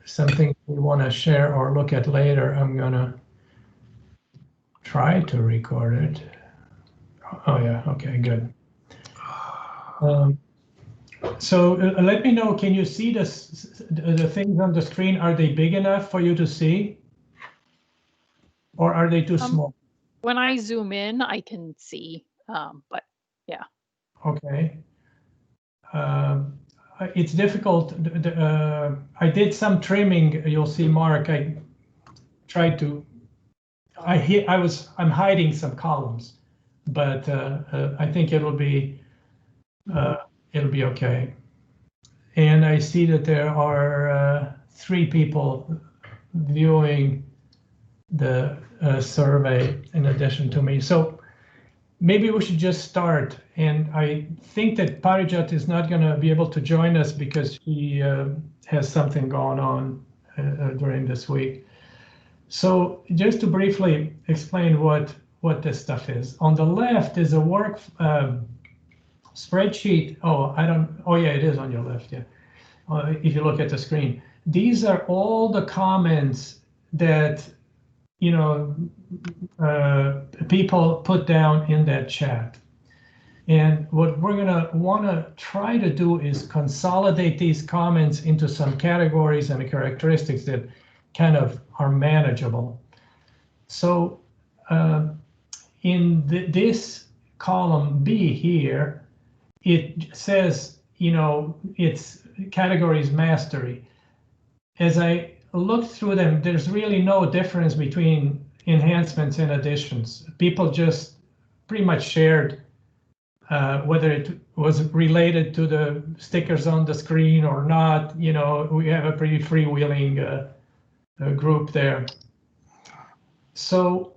something we want to share or look at later, I'm gonna try to record it. Oh yeah, okay, good. So let me know, can you see the things on the screen? Are they big enough for you to see? Or are they too small? When I zoom in, I can see, but yeah. Okay. It's difficult. I did some trimming. You'll see, Mark. I tried to. I'm hiding some columns, but I think it'll be okay. And I see that there are 3 people viewing the survey in addition to me. So maybe we should just start. And I think that Parijat is not going to be able to join us because he has something going on during this week. So just to briefly explain what this stuff is. On the left is a work spreadsheet. Oh yeah, it is on your left, yeah. If you look at the screen. These are all the comments that people put down in that chat. And what we're gonna wanna try to do is consolidate these comments into some categories and characteristics that kind of are manageable. So in this column B here, it says, it's categories mastery. As I looked through them, there's really no difference between enhancements and additions. People just pretty much shared whether it was related to the stickers on the screen or not. We have a pretty freewheeling group there. So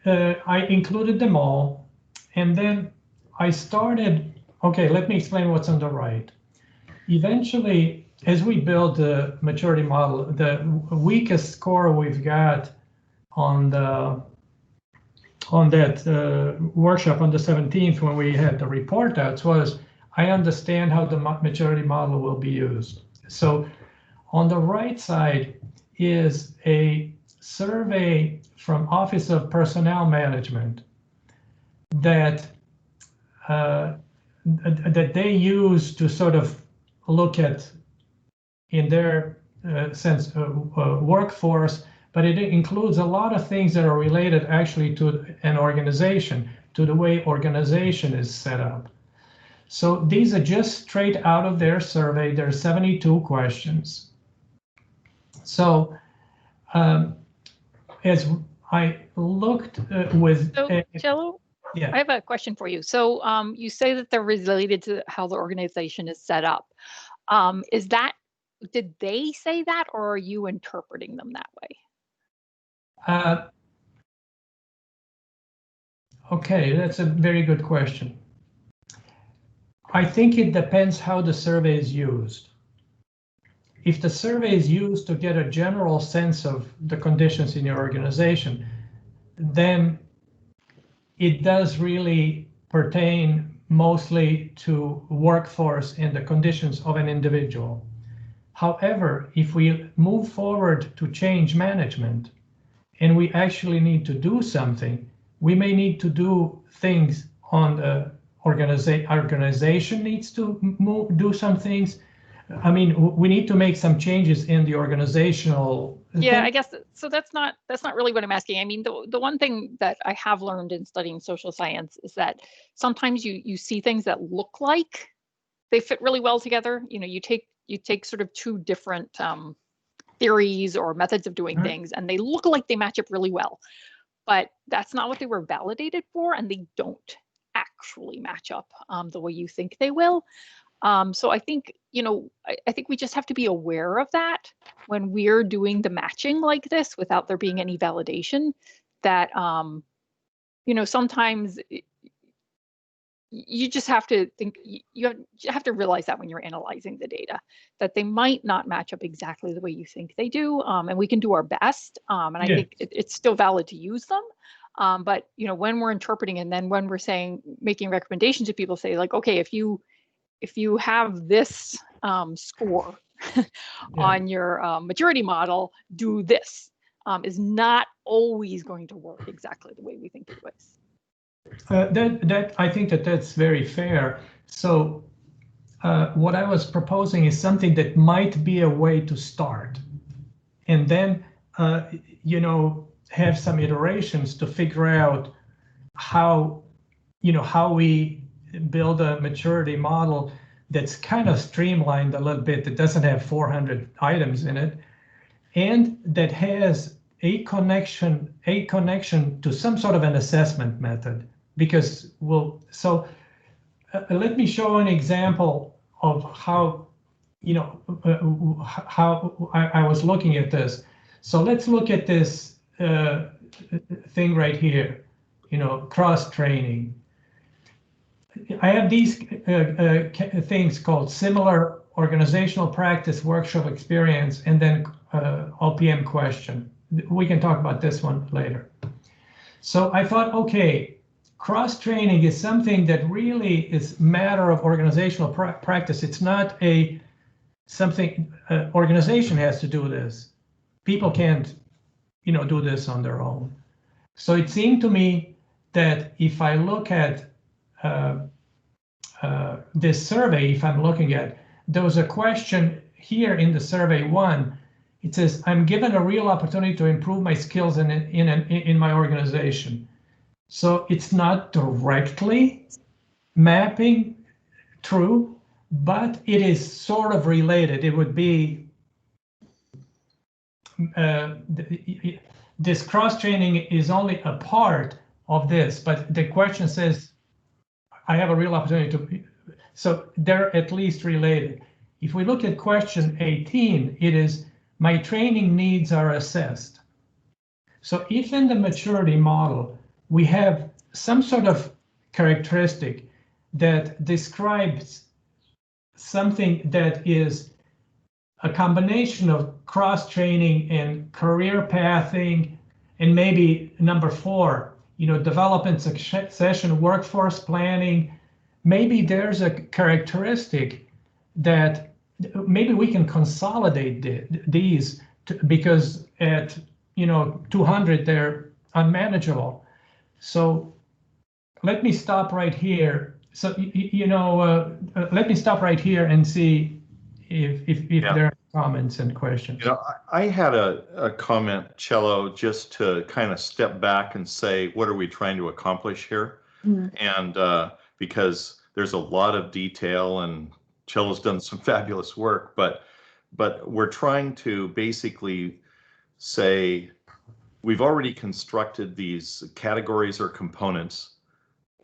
I included them all, and then I started, okay, let me explain what's on the right. Eventually, as we build the maturity model, the weakest score we've got on that workshop on the 17th when we had the report outs was, I understand how the maturity model will be used. So on the right side is a survey from Office of Personnel Management that they use to sort of look at, in their sense, workforce, but it includes a lot of things that are related actually to an organization, to the way organization is set up. So these are just straight out of their survey. There are 72 questions. So as I looked with... So, Cello, yeah. I have a question for you. So you say that they're related to how the organization is set up. Did they say that, or are you interpreting them that way? Okay, that's a very good question. I think it depends how the survey is used. If the survey is used to get a general sense of the conditions in your organization, then it does really pertain mostly to workforce and the conditions of an individual. However, if we move forward to change management and we actually need to do something, we may need to do things on the organization needs to do some things. I mean, we need to make some changes in the organizational. Yeah, I guess so. That's not really what I'm asking. I mean, the one thing that I have learned in studying social science is that sometimes you see things that look like they fit really well together. You take sort of 2 different theories or methods of doing things, and they look like they match up really well, but that's not what they were validated for, and they don't actually match up the way you think they will. So I think, I think we just have to be aware of that when we're doing the matching like this without there being any validation, that, sometimes you just have to think, you have to realize that when you're analyzing the data, that they might not match up exactly the way you think they do. And we can do our best. And I think it's still valid to use them. But, when we're interpreting, and then when we're making recommendations to people, say like, okay, if you have this score on your maturity model, do this, is not always going to work exactly the way we think it was. I think that's very fair. So what I was proposing is something that might be a way to start, and then have some iterations to figure out how we build a maturity model that's kind of streamlined a little bit, that doesn't have 400 items in it, and that has a connection to some sort of an assessment method. Because let me show an example of how I was looking at this. So let's look at this thing right here, cross training. I have these things called similar organizational practice, workshop experience, and then OPM question. We can talk about this one later. So I thought, okay, cross training is something that really is matter of organizational practice. It's not something organization has to do this. People can't, do this on their own. So it seemed to me that if I look at this survey, if I'm looking at, there was a question here in the survey 1. It says, I'm given a real opportunity to improve my skills in my organization. So it's not directly mapping true, but it is sort of related. It would be this cross-training is only a part of this, but the question says, I have a real opportunity to, so they're at least related. If we look at question 18, it is, my training needs are assessed. So if in the maturity model, we have some sort of characteristic that describes something that is a combination of cross-training and career pathing, and maybe number 4, development succession, workforce planning, maybe there's a characteristic that maybe we can consolidate these because at 200 they're unmanageable. So let me stop right here. So let me stop right here and see if there are comments and questions. I had a comment, Cello, just to kind of step back and say, what are we trying to accomplish here? Mm-hmm. And because there's a lot of detail, and Cello's done some fabulous work, but we're trying to basically say, we've already constructed these categories or components,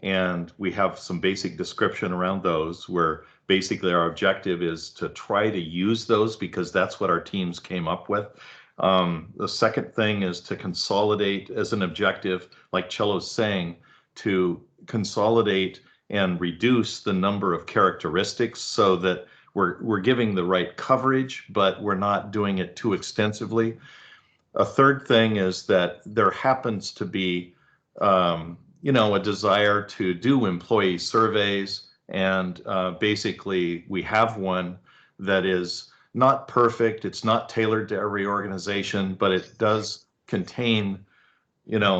and we have some basic description around those, where basically our objective is to try to use those because that's what our teams came up with. The second thing is to consolidate as an objective, like Cello's saying, to consolidate and reduce the number of characteristics so that we're giving the right coverage, but we're not doing it too extensively. A third thing is that there happens to be a desire to do employee surveys, and basically we have one that is not perfect. It's not tailored to every organization, but it does contain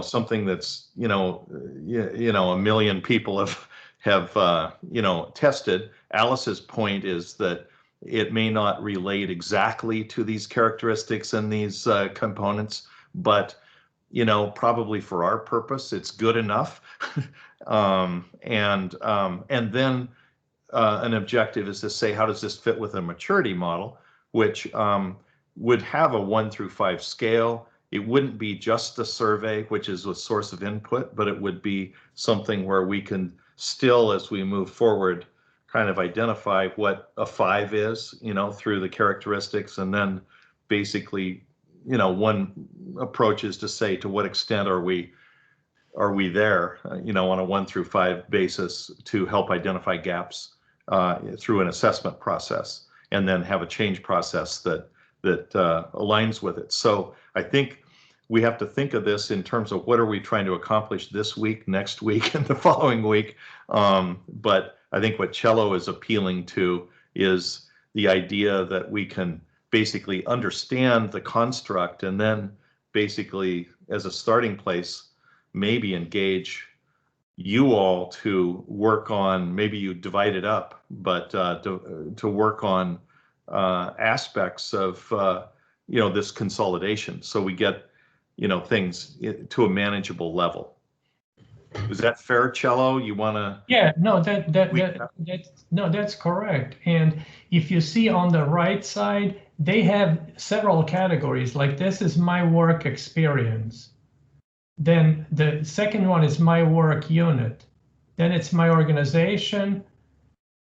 something that's a million people have tested. Alice's point is that it may not relate exactly to these characteristics and these components, but probably for our purpose, it's good enough. And then an objective is to say, how does this fit with a maturity model, which would have a 1 through 5 scale. It wouldn't be just a survey, which is a source of input, but it would be something where we can still, as we move forward, kind of identify what a 5 is, through the characteristics, and then basically, one approach is to say, to what extent are we there, on a 1 through 5 basis to help identify gaps through an assessment process, and then have a change process that aligns with it. So I think we have to think of this in terms of what are we trying to accomplish this week, next week, and the following week. But I think what Cello is appealing to is, the idea that we can basically understand the construct and then basically as a starting place, maybe engage you all to work on, maybe you divide it up, but to work on aspects of, this consolidation. So we get, things to a manageable level. Is that fair, Cello? You want to? Yeah, no, that's correct. And if you see on the right side, they have several categories. Like this is my work experience. Then the second one is my work unit. Then it's my organization.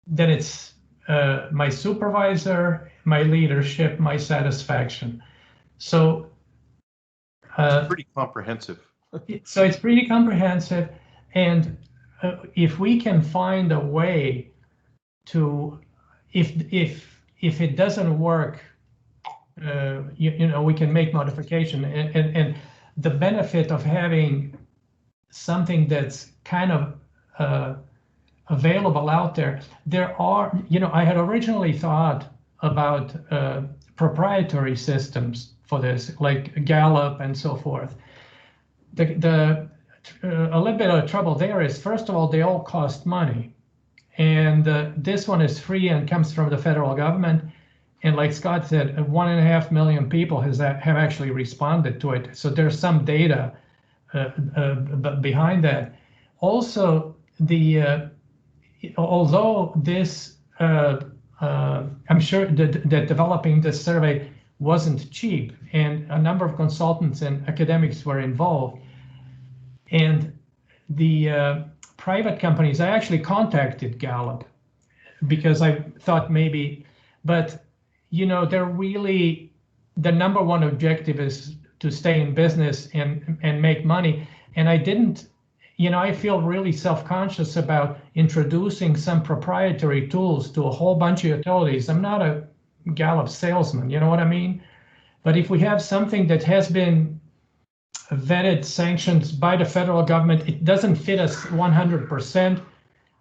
Then it's my supervisor, my leadership, my satisfaction. So it's pretty comprehensive. So it's pretty comprehensive, and if we can find a way to, if it doesn't work, we can make modification, and the benefit of having something that's kind of available out there. There are, I had originally thought about proprietary systems for this, like Gallup and so forth. A little bit of trouble there is, first of all, they all cost money, and this one is free and comes from the federal government. And like Scott said, 1.5 million people have actually responded to it. So there's some data behind that. Also, although this, I'm sure that developing this survey wasn't cheap, and a number of consultants and academics were involved. And the private companies, I actually contacted Gallup because I thought maybe, but they're really, the number one objective is to stay in business and make money. And I didn't, I feel really self-conscious about introducing some proprietary tools to a whole bunch of utilities. I'm not a Gallup salesman, you know what I mean? But if we have something that has been vetted, sanctioned by the federal government, it doesn't fit us 100%,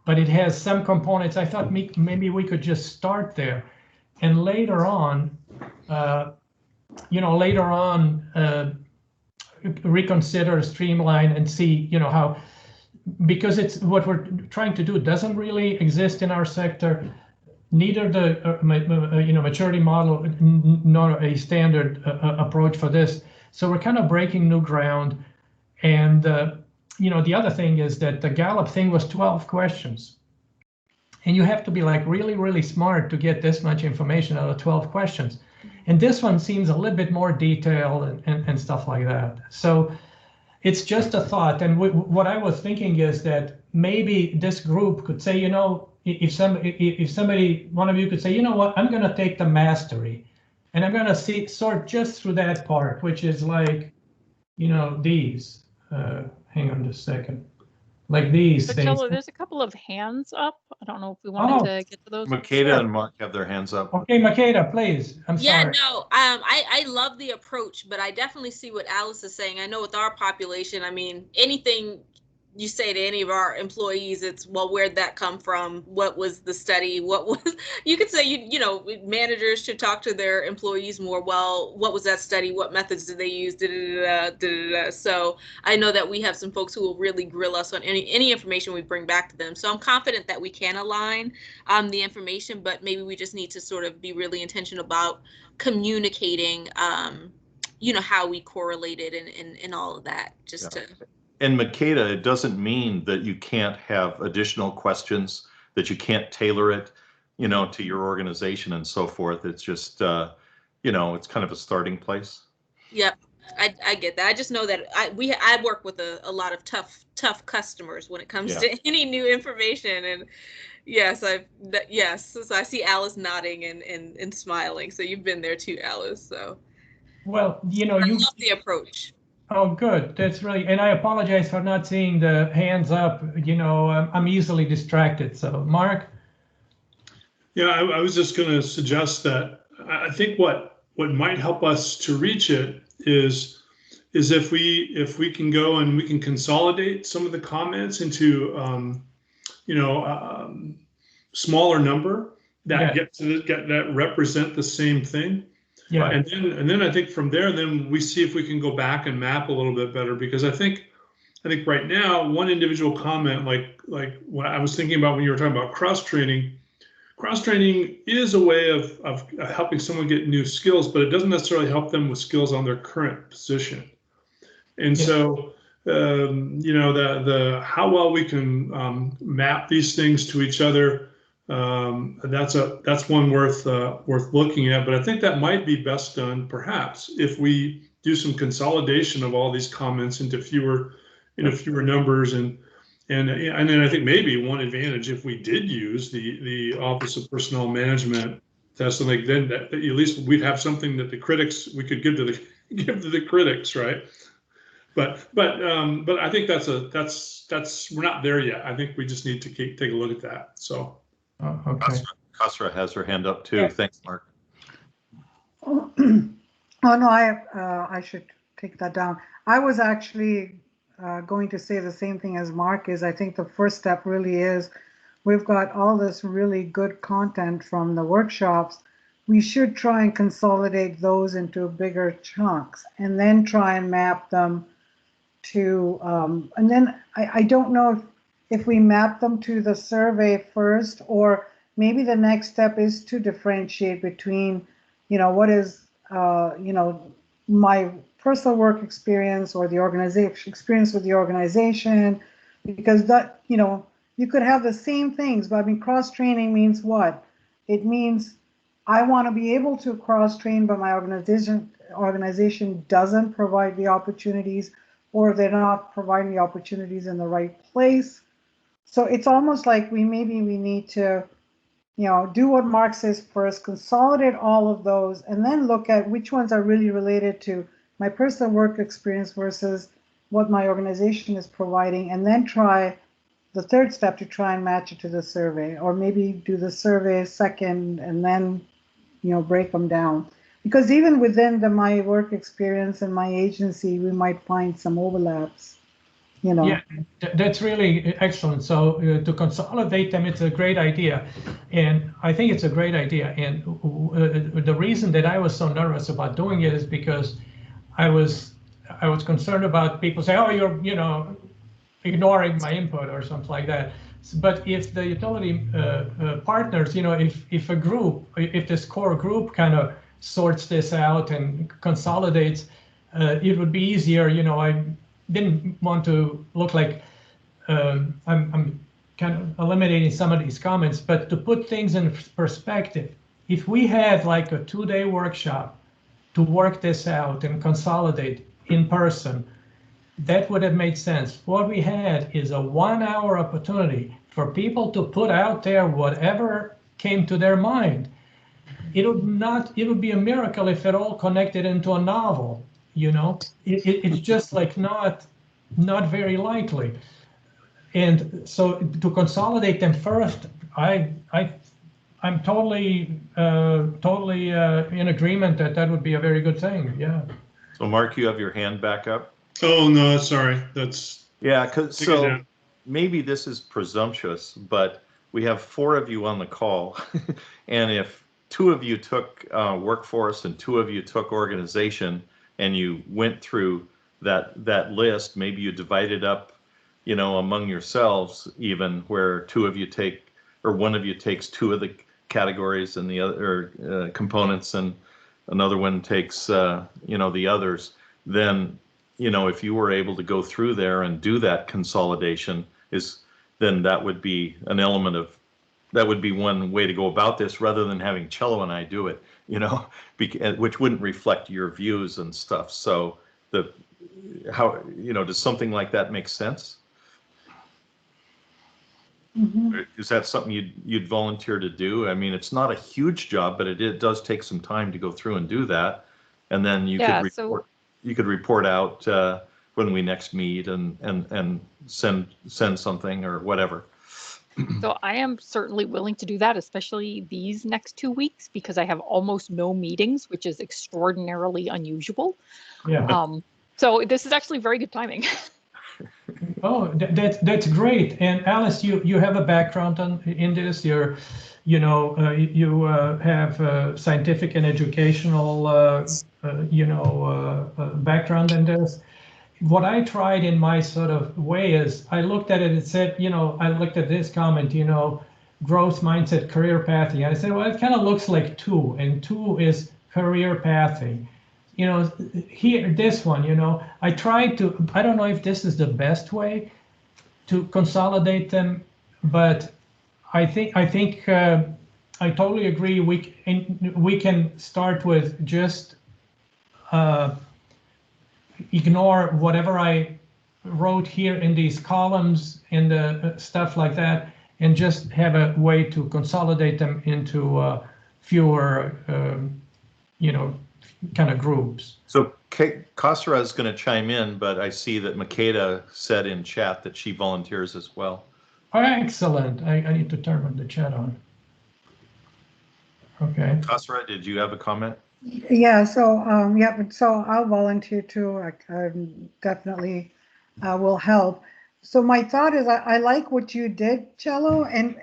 but it has some components. I thought maybe we could just start there, and later on, reconsider, streamline, and see, how, because it's what we're trying to do doesn't really exist in our sector. Neither the maturity model nor a standard approach for this. So we're kind of breaking new ground. And the other thing is that the Gallup thing was 12 questions, and you have to be like really, really smart to get this much information out of 12 questions. And this one seems a little bit more detailed and stuff like that. So it's just a thought. And what I was thinking is that maybe this group could say, if somebody, one of you could say, you know what, I'm going to take the mastery, and I'm going to sort just through that part, which is like, these. Hang on just a second. Like these things. Cello, there's a couple of hands up. I don't know if we wanted to get to those. Makeda and Mark have their hands up. Okay, Makeda, please. I'm sorry. Yeah, no, I love the approach, but I definitely see what Alice is saying. I know with our population, I mean, anything you say to any of our employees, it's, well, where'd that come from? What was the study? What was, you could say, managers should talk to their employees more. Well, what was that study? What methods did they use? So I know that we have some folks who will really grill us on any information we bring back to them. So I'm confident that we can align the information, but maybe we just need to sort of be really intentional about communicating, how we correlated and all of that, just to. And Makeda, it doesn't mean that you can't have additional questions, that you can't tailor it, to your organization and so forth. It's just, it's kind of a starting place. Yep, I get that. I just know that I work with a lot of tough customers when it comes to any new information. And yes, so I see Alice nodding and smiling. So you've been there too, Alice. So. Well, I love the approach. Oh, good. That's really, and I apologize for not seeing the hands up. I'm easily distracted. So, Mark? Yeah, I was just going to suggest that I think what might help us to reach it is if we can go and we can consolidate some of the comments into smaller number, that that represent the same thing. Yeah. And then I think from there, then we see if we can go back and map a little bit better, because I think right now, one individual comment, like what I was thinking about when you were talking about cross training is a way of helping someone get new skills, but it doesn't necessarily help them with skills on their current position. And so, you know, the how well we can map these things to each other, that's one worth looking at. But I think that might be best done perhaps if we do some consolidation of all these comments into fewer numbers, and then I think maybe one advantage, if we did use the Office of Personnel Management test, like then that at least we'd have something that we could give to the critics, right? But I think that's we're not there yet. I think we just need to take a look at that. So. Okay. Khosra has her hand up too. Yeah. Thanks, Mark. Oh no, I should take that down. I was actually going to say the same thing as Mark is. I think the first step really is, we've got all this really good content from the workshops. We should try and consolidate those into bigger chunks and then try and map them to, and then I don't know if we map them to the survey first, or maybe the next step is to differentiate between, you know, what is, you know, my personal work experience or the organization experience with the organization, because that, you know, you could have the same things, but I mean, cross training means what? It means I want to be able to cross train, but my organization doesn't provide the opportunities, or they're not providing the opportunities in the right place. So it's almost like we need to, you know, do what Mark says first, consolidate all of those, and then look at which ones are really related to my personal work experience versus what my organization is providing, and then try the third step to try and match it to the survey, or maybe do the survey second and then, you know, break them down. Because even within my work experience and my agency, we might find some overlaps. You know. Yeah, that's really excellent. So to consolidate them, it's a great idea, and I think it's a great idea. And the reason that I was so nervous about doing it is because I was concerned about people saying, "Oh, you're, you know, ignoring my input" or something like that. But if the utility partners, you know, if a group, if this core group kind of sorts this out and consolidates, it would be easier. You know, I didn't want to look like I'm kind of eliminating some of these comments, but to put things in perspective, if we had like a 2-day workshop to work this out and consolidate in person, that would have made sense. What we had is a 1-hour opportunity for people to put out there whatever came to their mind. It would be a miracle if it all connected into a novel. You know, it's just like not very likely. And so to consolidate them first, I'm totally in agreement that would be a very good thing. Yeah. So Mark, you have your hand back up. Oh no, sorry. That's yeah. So maybe this is presumptuous, but we have 4 of you on the call, and if 2 of you took workforce and 2 of you took organization, and you went through that list, maybe you divided up, you know, among yourselves, even where 2 of you take, or 1 of you takes 2 of the categories and the other components, and another one takes, you know, the others. Then, you know, if you were able to go through there and do that consolidation, then that would be an element of, that would be one way to go about this, rather than having Cello and I do it, you know, which wouldn't reflect your views and stuff. So how, you know, does something like that make sense? Mm-hmm. Is that something you'd volunteer to do? I mean, it's not a huge job, but it does take some time to go through and do that. And then you could report out when we next meet and send something or whatever. So I am certainly willing to do that, especially these next 2 weeks, because I have almost no meetings, which is extraordinarily unusual. Yeah. So this is actually very good timing. Oh, that's great. And Alice, you have a background in this. you know, you have scientific and educational, background in this. What I tried in my sort of way is I looked at it and said, you know, I looked at this comment, you know, growth mindset, career pathing. I said, well, it kind of looks like 2, and 2 is career pathing. You know, here, this one, you know, I tried to, I don't know if this is the best way to consolidate them, but I think I totally agree. We can start with just ignore whatever I wrote here in these columns and the stuff like that, and just have a way to consolidate them into fewer, you know, kind of groups. So Kasra is going to chime in, but I see that Makeda said in chat that she volunteers as well. Oh, excellent. I need to turn the chat on. Okay. Kasra, did you have a comment? Yeah, so so I'll volunteer too. I definitely will help. So my thought is I like what you did, Cello, and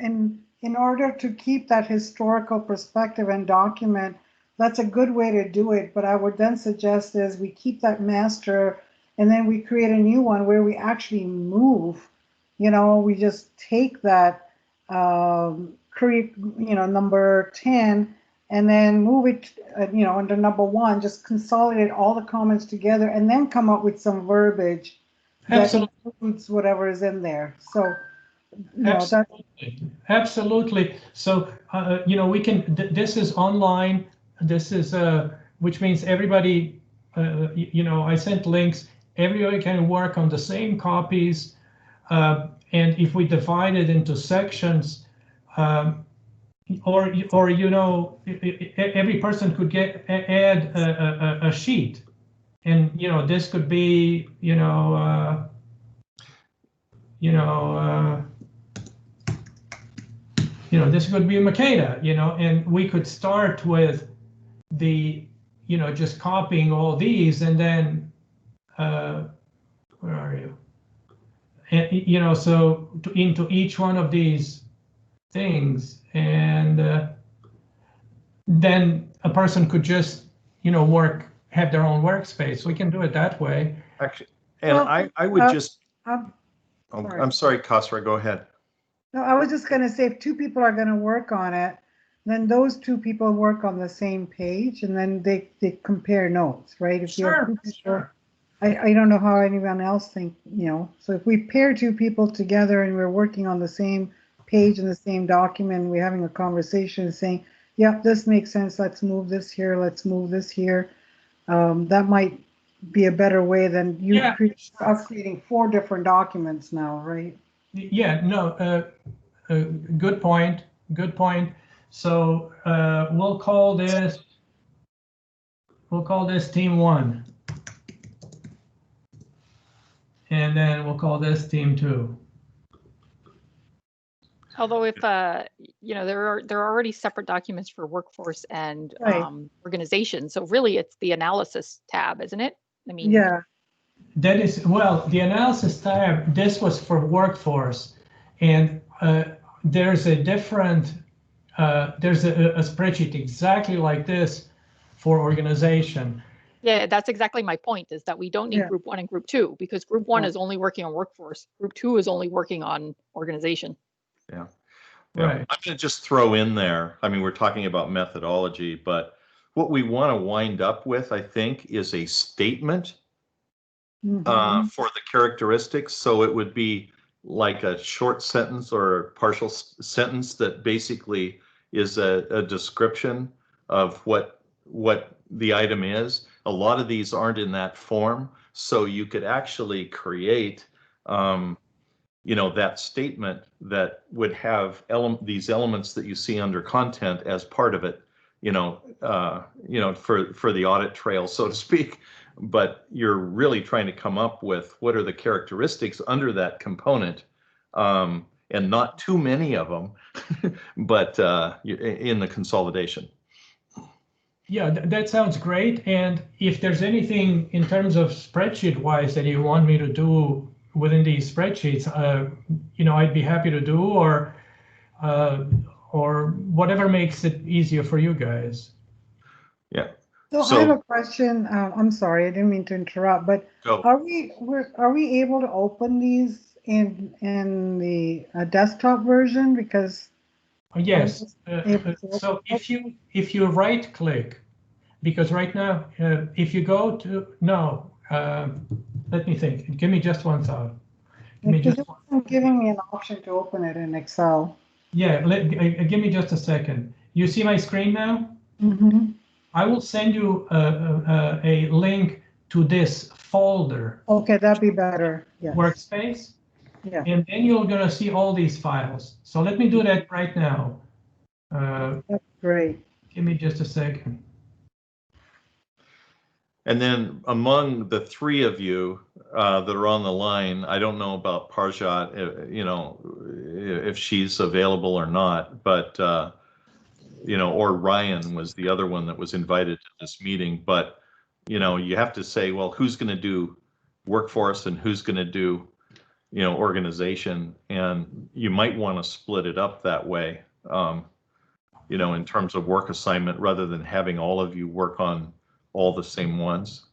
in order to keep that historical perspective and document, that's a good way to do it. But I would then suggest is we keep that master and then we create a new one where we actually move, you know, we just take that, create, you know, number 10 and then move it, you know, under number 1, just consolidate all the comments together and then come up with some verbiage that includes whatever is in there. So, you know, absolutely. So, you know, we can, this is online. This is, which means everybody, you know, I sent links, everybody can work on the same copies. And if we divide it into sections, or you know, every person could add a sheet, and you know, this could be, you know, this could be a Makeda, you know, and we could start with the, you know, just copying all these, and then where are you? And, you know, so into each one of these things, and then a person could just, you know, have their own workspace. We can do it that way. Actually, and well, I would just. I'm sorry, Kasra, go ahead. No, I was just going to say, if 2 people are going to work on it, then those 2 people work on the same page, and then they compare notes, right? If you have 2 people, sure. I don't know how anyone else think, you know. So if we pair 2 people together and we're working on the same page in the same document, we're having a conversation saying, yep, this makes sense, let's move this here, let's move this here. That might be a better way than us creating 4 different documents now, right? Yeah, no, good point, good point. So we'll call this team 1. And then we'll call this team 2. Although if, you know, there are already separate documents for workforce and organization. So really it's the analysis tab, isn't it? I mean, yeah. That is, well, the analysis tab, this was for workforce, and there's a different, there's a spreadsheet exactly like this for organization. Yeah, that's exactly my point, is that we don't need group 1 and group 2, because group 1 is only working on workforce. Group 2 is only working on organization. Yeah. Right. I'm going to just throw in there, I mean, we're talking about methodology, but what we want to wind up with, I think, is a statement for the characteristics. So it would be like a short sentence or a partial sentence that basically is a description of what the item is. A lot of these aren't in that form, so you could actually create you know, that statement that would have these elements that you see under content as part of it, you know, for the audit trail, so to speak. But you're really trying to come up with what are the characteristics under that component, and not too many of them, but in the consolidation. Yeah, that sounds great. And if there's anything in terms of spreadsheet wise that you want me to do within these spreadsheets, you know, I'd be happy to do, or or whatever makes it easier for you guys. Yeah. So I have a question. I'm sorry, I didn't mean to interrupt, but Go. are we able to open these in the desktop version? Because Yes. able to So open if you right click, because right now if you go to let me think. Give me just one thought. Give me because just it wasn't giving me an option to open it in Excel. Yeah, give me just a second. You see my screen now? Mm-hmm. I will send you a link to this folder. Okay, that'd be better. Yes. Workspace. Yeah. And then you're gonna see all these files. So let me do that right now. That's great. Give me just a second. And then among the three of you that are on the line, I don't know about Parjat, you know, if she's available or not, but, you know, or Ryan was the other one that was invited to this meeting. But, you know, you have to say, well, who's going to do workforce and who's going to do, you know, organization. And you might want to split it up that way, you know, in terms of work assignment rather than having all of you work on all the same ones.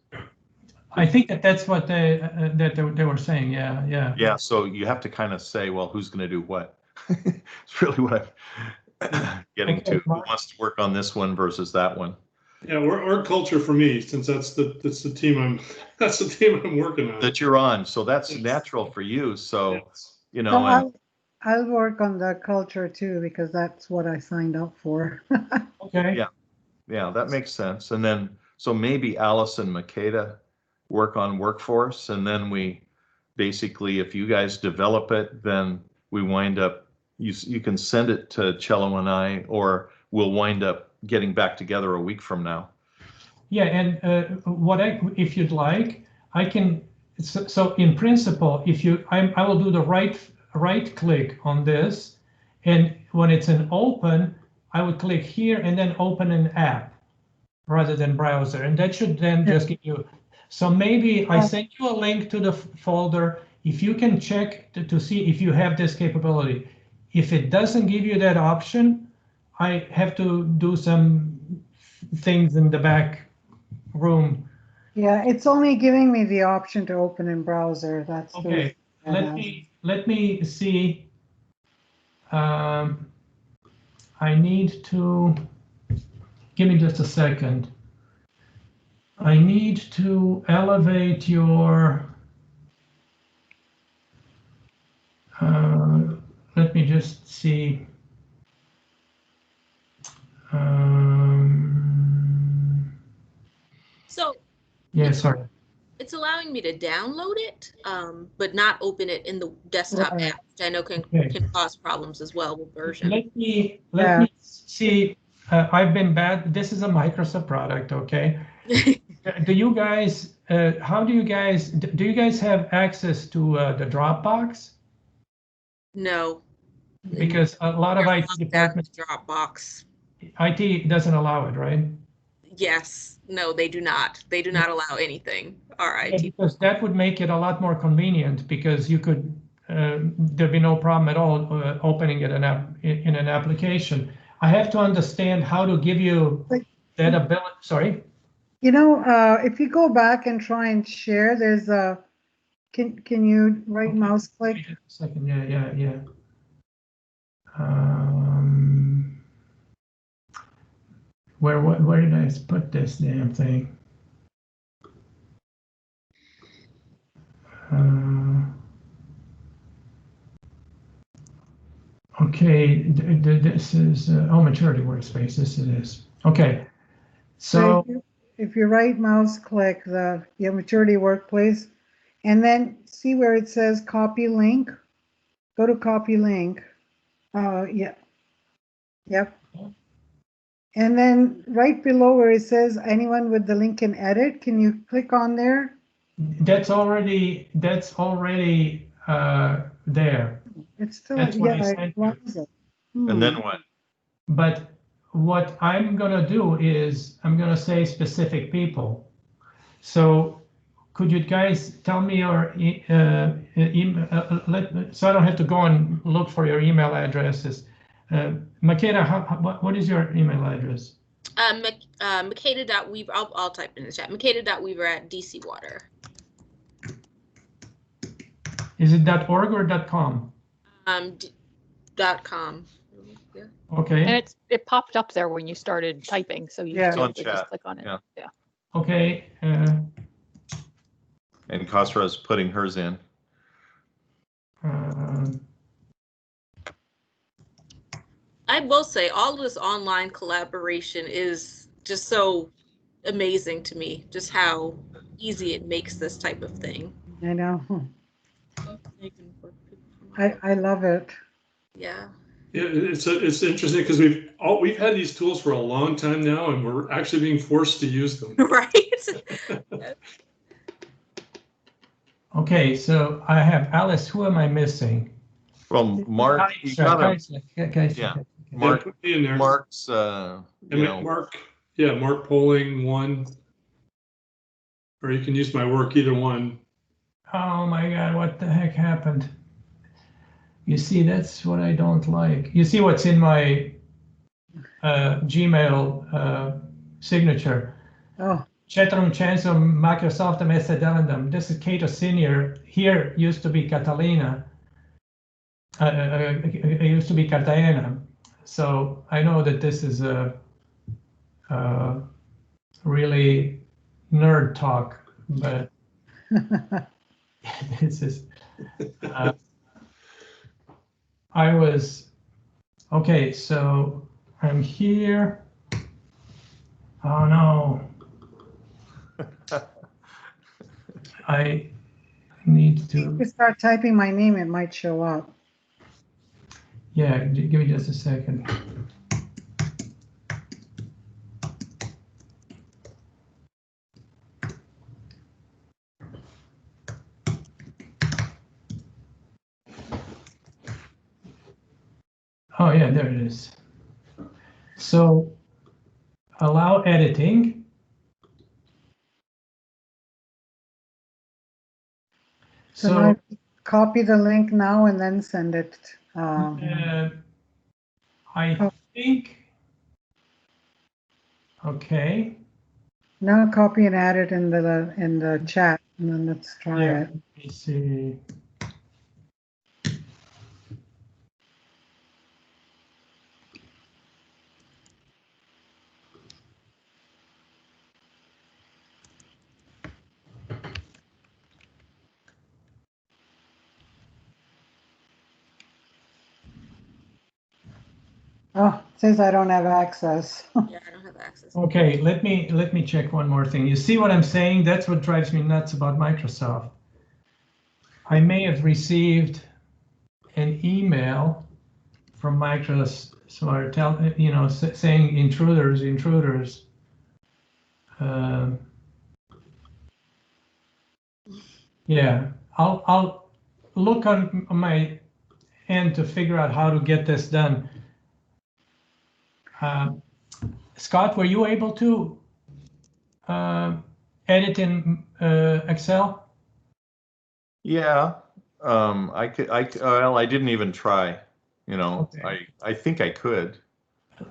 I think that's what they were saying. Yeah, yeah. Yeah, so you have to kind of say, well, who's going to do what? It's really what I'm getting Okay, to. Who Mark. wants to work on this one versus that one? Yeah, work culture for me, since that's the team I'm working on. That you're on, so that's Yes. natural for you. So, Yes. you know, So and I'll work on the culture too, because that's what I signed up for. Okay. Yeah. yeah, that makes sense. And then, so maybe Alice and Makeda work on workforce, and then we basically, if you guys develop it, then we wind up, you can send it to Cello and I, or we'll wind up getting back together a week from now. Yeah, and if you'd like, I can. So in principle, if you, I will do the right click on this, and when it's an open, I would click here and then open an app rather than browser, and that should then just give you. So maybe I sent you a link to the folder. If you can check to see if you have this capability. If it doesn't give you that option, I have to do some things in the back room. Yeah, it's only giving me the option to open in browser. That's Okay. the Let me see. I need to give me just a second. I need to elevate your. Let me just see. So Yeah, sorry. it's allowing me to download it, but not open it in the desktop Right. app, which I know can cause problems as well with version. Let me see. I've been bad. This is a Microsoft product, okay? Do you guys? How do you guys? Do you guys have access to the Dropbox? No. Because a lot of IT departments, Dropbox. IT doesn't allow it, right? Yes. No, they do not. They do not allow anything. Our Yeah, IT. because that would make it a lot more convenient, because you could there'd be no problem at all opening it in an application. I have to understand how to give you that ability. Sorry. You know, if you go back and try and share, there's a. Can you right mouse click? Wait a second. Yeah. Where did I put this damn thing? Okay, this is maturity workspace. This it is. Okay, so if you right mouse click the maturity workplace, and then see where it says copy link. Go to copy link. Yeah. Yep. And then right below where it says anyone with the link can edit, can you click on there? That's already there. It's still, That's what I yeah, sent what you. is it? And then what? But what I'm gonna do is I'm gonna say specific people. So could you guys tell me your email? So I don't have to go and look for your email addresses. Makeda, what is your email address? Makeda.weaver, I'll type in the chat. Makeda.weaver@dcwater. Is it .org or .com? .com. Yeah. Okay. And it popped up there when you started typing, so you Yeah. should be able On to chat, just click on it. yeah. Yeah. Okay. And Khosrow's putting hers in. I will say all of this online collaboration is just so amazing to me, just how easy it makes this type of thing. I know. I love it. Yeah. Yeah, it's interesting because we've had these tools for a long time now, and we're actually being forced to use them. Right. Okay, so I have Alice. Who am I missing? Well, Mark, you gotta, yeah. Mark, Put me in there. Mark's, Mark, yeah, Mark Polling 1, or you can use my work, either one. Oh my God, what the heck happened? You see, that's what I don't like. You see what's in my Gmail signature. Oh, Cetrum censum Microsoftum esse delendum. This is Cato Senior. Here used to be Catalina. It used to be Cartagena. So I know that this is a really nerd talk, but this is. I was okay. So I'm here. Oh no. I need to. if you start typing my name, it might show up. Yeah, give me just a second. Oh yeah, there it is. So allow editing. So now copy the link now and then send it. I think, okay. Now copy and add it in the chat, and then let's try it. Let me see. Oh, it says I don't have access. Yeah, I don't have access. Okay, let me check one more thing. You see what I'm saying? That's what drives me nuts about Microsoft. I may have received an email from Microsoft, saying intruders. Yeah, I'll look on my end to figure out how to get this done. Scott, were you able to edit in Excel? yeah, I could, well, I didn't even try, Okay. I think I could.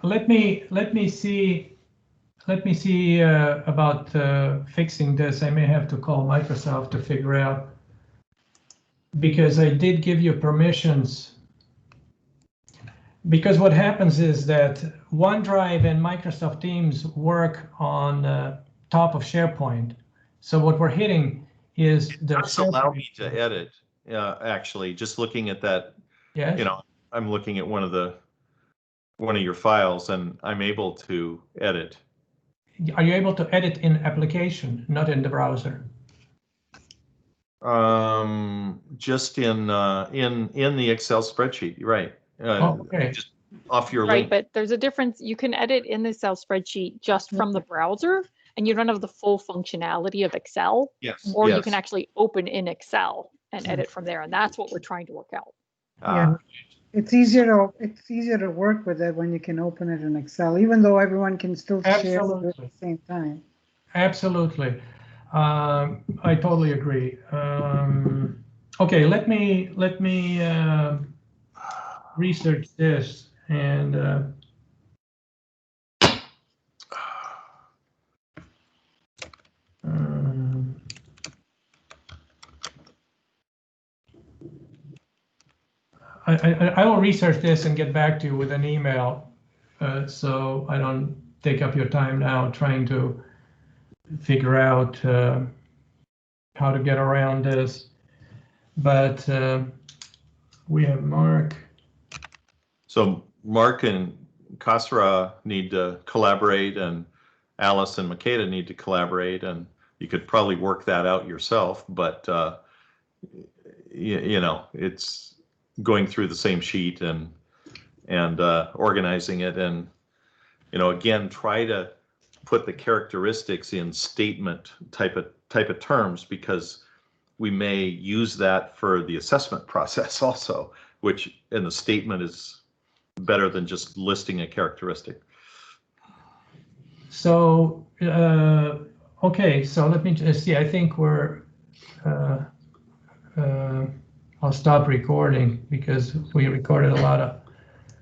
Let me see about fixing this. I may have to call Microsoft to figure out, because I did give you permissions. Because what happens is that OneDrive and Microsoft Teams work on top of SharePoint. So what we're hitting is the Does allow me to edit. Actually, just looking at that, yes. I'm looking at one of your files, and I'm able to edit. Are you able to edit in application, not in the browser? Just in the Excel spreadsheet, right? Okay. Just off your Right, link. but there's a difference. You can edit in the Excel spreadsheet just from the browser, and you don't have the full functionality of Excel. Yes. Or yes. you can actually open in Excel and edit from there, and that's what we're trying to work out. Yeah. It's easier to work with it when you can open it in Excel, even though everyone can still share it at the same time. Absolutely. I totally agree. Okay, let me research this And I will research this and get back to you with an email, so I don't take up your time now trying to figure out how to get around this. But we have Mark. So Mark and Kasra need to collaborate, and Alice and Makeda need to collaborate, and you could probably work that out yourself, but you know, it's going through the same sheet and organizing it, and you know, again, try to put the characteristics in statement type of terms, because we may use that for the assessment process also, which in the statement is better than just listing a characteristic. So okay, so let me just see. I think we're I'll stop recording because we recorded a lot of